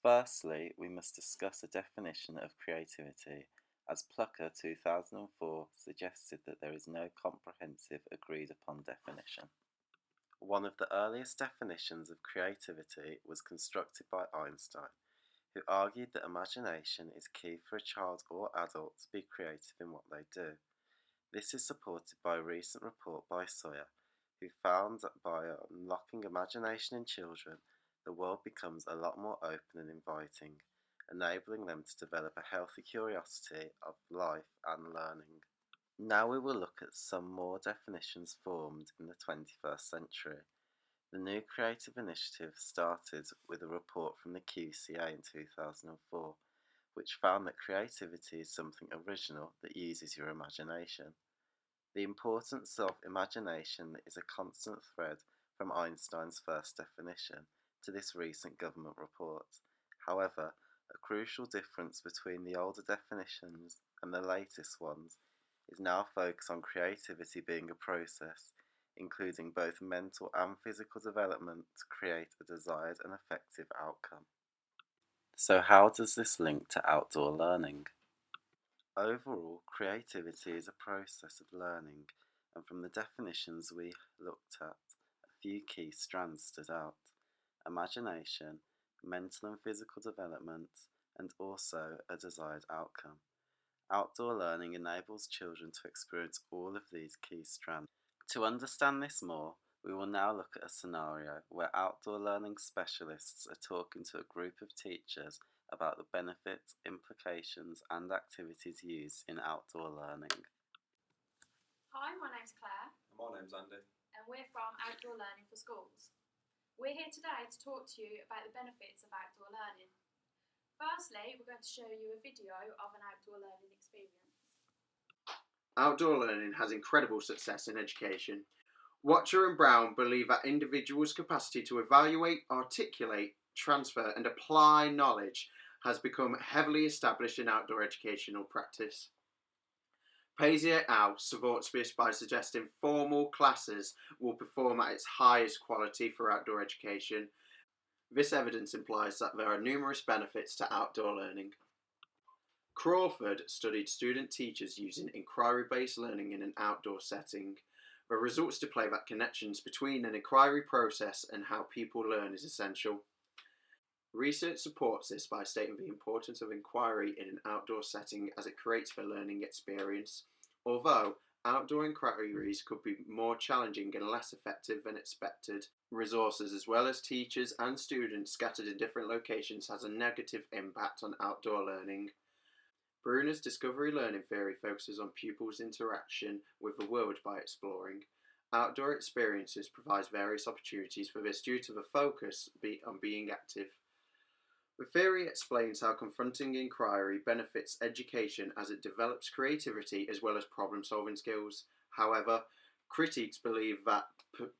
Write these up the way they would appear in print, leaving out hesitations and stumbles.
Firstly, we must discuss a definition of creativity, as Plucker 2004 suggested that there is no comprehensive agreed upon definition. One of the earliest definitions of creativity was constructed by Einstein, who argued that imagination is key for a child or adult to be creative in what they do. This is supported by a recent report by Sawyer, who found that by unlocking imagination in children, the world becomes a lot more open and inviting, enabling them to develop a healthy curiosity of life and learning. Now we will look at some more definitions formed in the 21st century. The New Creative Initiative started with a report from the QCA in 2004, which found that creativity is something original that uses your imagination. The importance of imagination is a constant thread from Einstein's first definition to this recent government report. However, a crucial difference between the older definitions and the latest ones is now focused on creativity being a process, including both mental and physical development to create a desired and effective outcome. So how does this link to outdoor learning? Overall, creativity is a process of learning, and from the definitions we looked at, a few key strands stood out: imagination, mental and physical development, and also a desired outcome. Outdoor learning enables children to experience all of these key strands. To understand this more, we will now look at a scenario where outdoor learning specialists are talking to a group of teachers about the benefits, implications, and activities used in outdoor learning. Hi, my name's Claire. And my name's Andy. And we're from Outdoor Learning for Schools. We're here today to talk to you about the benefits of outdoor learning. Firstly, we're going to show you a video of an outdoor learning experience. Outdoor learning has incredible success in education. Watcher and Brown believe that individuals' capacity to evaluate, articulate, transfer and apply knowledge has become heavily established in outdoor educational practice. Paisley et al. Supports this by suggesting formal classes will perform at its highest quality for outdoor education. This evidence implies that there are numerous benefits to outdoor learning. Crawford studied student teachers using inquiry-based learning in an outdoor setting. The results display that connections between an inquiry process and how people learn is essential. Research supports this by stating the importance of inquiry in an outdoor setting as it creates the learning experience. Although outdoor inquiries could be more challenging and less effective than expected, resources as well as teachers and students scattered in different locations has a negative impact on outdoor learning. Bruner's discovery learning theory focuses on pupils' interaction with the world by exploring. Outdoor experiences provides various opportunities for this due to the focus on being active. The theory explains how confronting inquiry benefits education as it develops creativity as well as problem-solving skills. However, critics believe that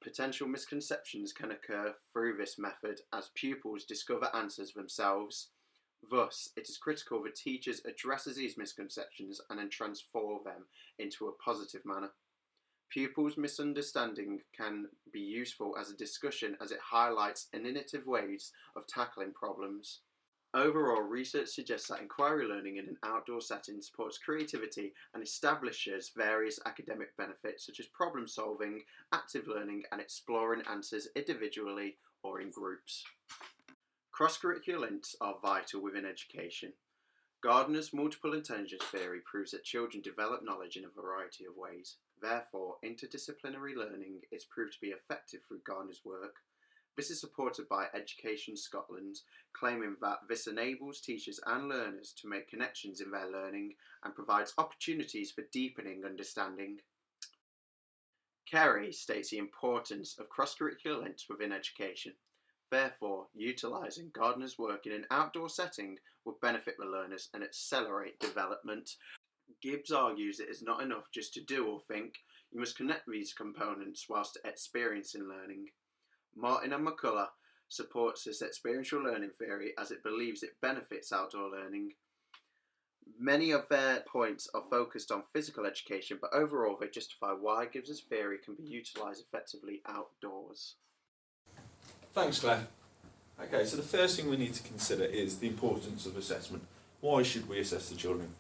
potential misconceptions can occur through this method as pupils discover answers themselves. Thus, it is critical that teachers address these misconceptions and then transform them into a positive manner. Pupils' misunderstanding can be useful as a discussion as it highlights innovative ways of tackling problems. Overall, research suggests that inquiry learning in an outdoor setting supports creativity and establishes various academic benefits such as problem solving, active learning and exploring answers individually or in groups. Cross-curricular links are vital within education. Gardner's multiple intelligence theory proves that children develop knowledge in a variety of ways. Therefore, interdisciplinary learning is proved to be effective through Gardner's work. This is supported by Education Scotland, claiming that this enables teachers and learners to make connections in their learning and provides opportunities for deepening understanding. Carey states the importance of cross-curricular links within education. Therefore, utilising Gardner's work in an outdoor setting will benefit the learners and accelerate development. Gibbs argues it is not enough just to do or think, you must connect these components whilst experiencing learning. Martin and McCullough supports this experiential learning theory as it believes it benefits outdoor learning. Many of their points are focused on physical education, but overall they justify why Gibbs' theory can be utilised effectively outdoors. Thanks, Claire. Okay, so the first thing we need to consider is the importance of assessment. Why should we assess the children?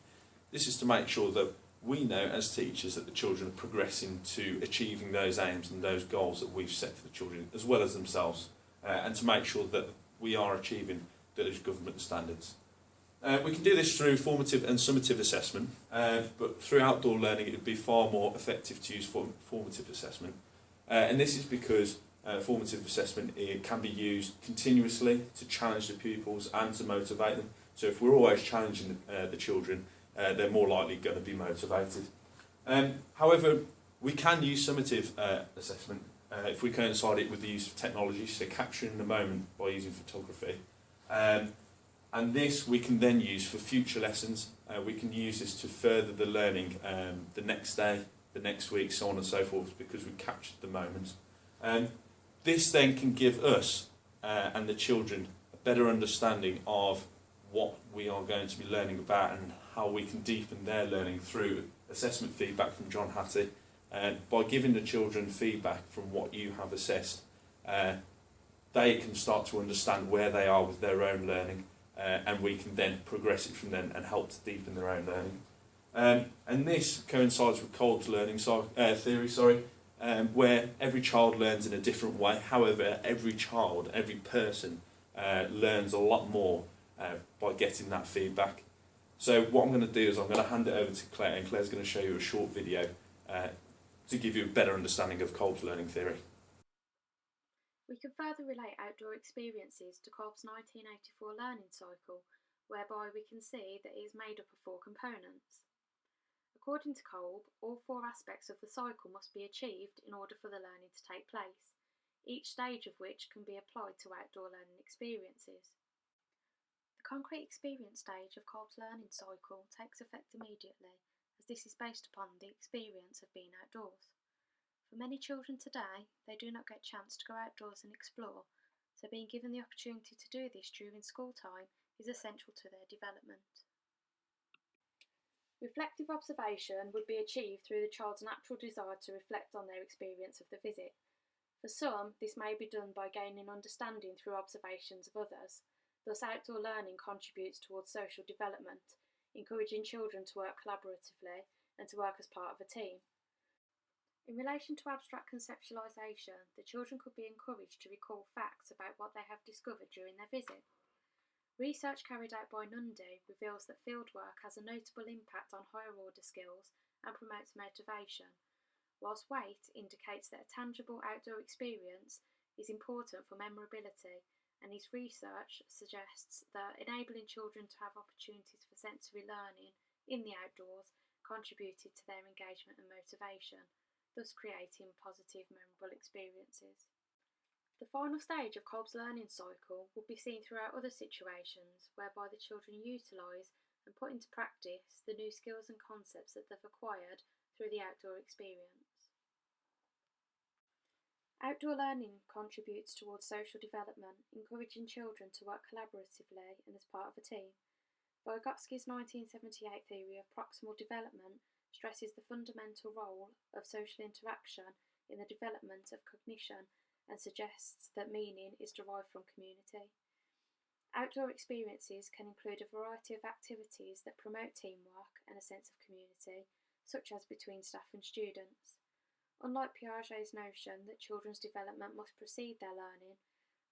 This is to make sure that we know as teachers that the children are progressing to achieving those aims and those goals that we've set for the children, as well as themselves, and to make sure that we are achieving those government standards. We can do this through formative and summative assessment, but through outdoor learning it would be far more effective to use formative assessment. And this is because formative assessment, it can be used continuously to challenge the pupils and to motivate them. So if we're always challenging the children, they're more likely going to be motivated. However, we can use summative assessment if we coincide it with the use of technology, so capturing the moment by using photography. And this we can then use for future lessons. We can use this to further the learning the next day, the next week, so on and so forth, because we've captured the moment. This then can give us and the children a better understanding of what we are going to be learning about and how we can deepen their learning through assessment feedback from John Hattie. By giving the children feedback from what you have assessed, they can start to understand where they are with their own learning, and we can then progress it from then and help to deepen their own learning. And this coincides with Kolb's learning theory, where every child learns in a different way. However, every child, every person learns a lot more by getting that feedback. So what I'm going to do is I'm going to hand it over to Claire, and Claire's going to show you a short video to give you a better understanding of Kolb's learning theory. We can further relate outdoor experiences to Kolb's 1984 learning cycle, whereby we can see that it is made up of 4 components. According to Kolb, all 4 aspects of the cycle must be achieved in order for the learning to take place, each stage of which can be applied to outdoor learning experiences. The concrete experience stage of Kolb's learning cycle takes effect immediately, as this is based upon the experience of being outdoors. For many children today, they do not get a chance to go outdoors and explore, so being given the opportunity to do this during school time is essential to their development. Reflective observation would be achieved through the child's natural desire to reflect on their experience of the visit. For some, this may be done by gaining understanding through observations of others. Thus, outdoor learning contributes towards social development, encouraging children to work collaboratively and to work as part of a team. In relation to abstract conceptualisation, the children could be encouraged to recall facts about what they have discovered during their visit. Research carried out by Nundy reveals that fieldwork has a notable impact on higher order skills and promotes motivation, whilst weight indicates that a tangible outdoor experience is important for memorability, and his research suggests that enabling children to have opportunities for sensory learning in the outdoors contributed to their engagement and motivation, thus creating positive, memorable experiences. The final stage of Kolb's learning cycle will be seen throughout other situations whereby the children utilise and put into practice the new skills and concepts that they've acquired through the outdoor experience. Outdoor learning contributes towards social development, encouraging children to work collaboratively and as part of a team. Vygotsky's 1978 theory of proximal development stresses the fundamental role of social interaction in the development of cognition and suggests that meaning is derived from community. Outdoor experiences can include a variety of activities that promote teamwork and a sense of community, such as between staff and students. Unlike Piaget's notion that children's development must precede their learning,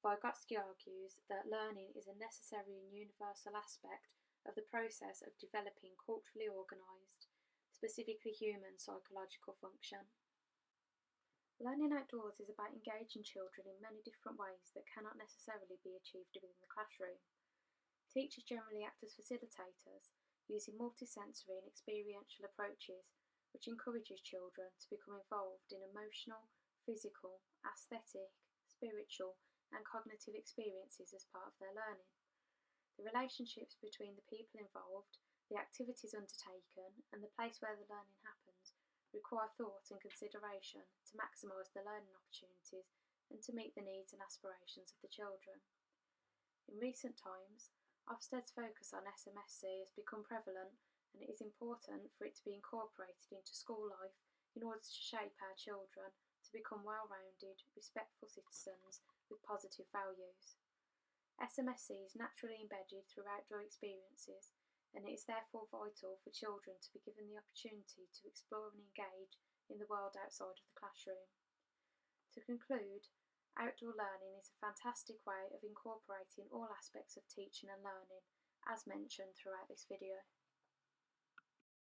Vygotsky argues that learning is a necessary and universal aspect of the process of developing culturally organised, specifically human psychological function. Learning outdoors is about engaging children in many different ways that cannot necessarily be achieved within the classroom. Teachers generally act as facilitators, using multisensory and experiential approaches, which encourages children to become involved in emotional, physical, aesthetic, spiritual, and cognitive experiences as part of their learning. The relationships between the people involved, the activities undertaken, and the place where the learning happens require thought and consideration to maximise the learning opportunities and to meet the needs and aspirations of the children. In recent times, Ofsted's focus on SMSC has become prevalent, and it is important for it to be incorporated into school life in order to shape our children to become well-rounded, respectful citizens with positive values. SMSC is naturally embedded through outdoor experiences, and it is therefore vital for children to be given the opportunity to explore and engage in the world outside of the classroom. To conclude, outdoor learning is a fantastic way of incorporating all aspects of teaching and learning, as mentioned throughout this video.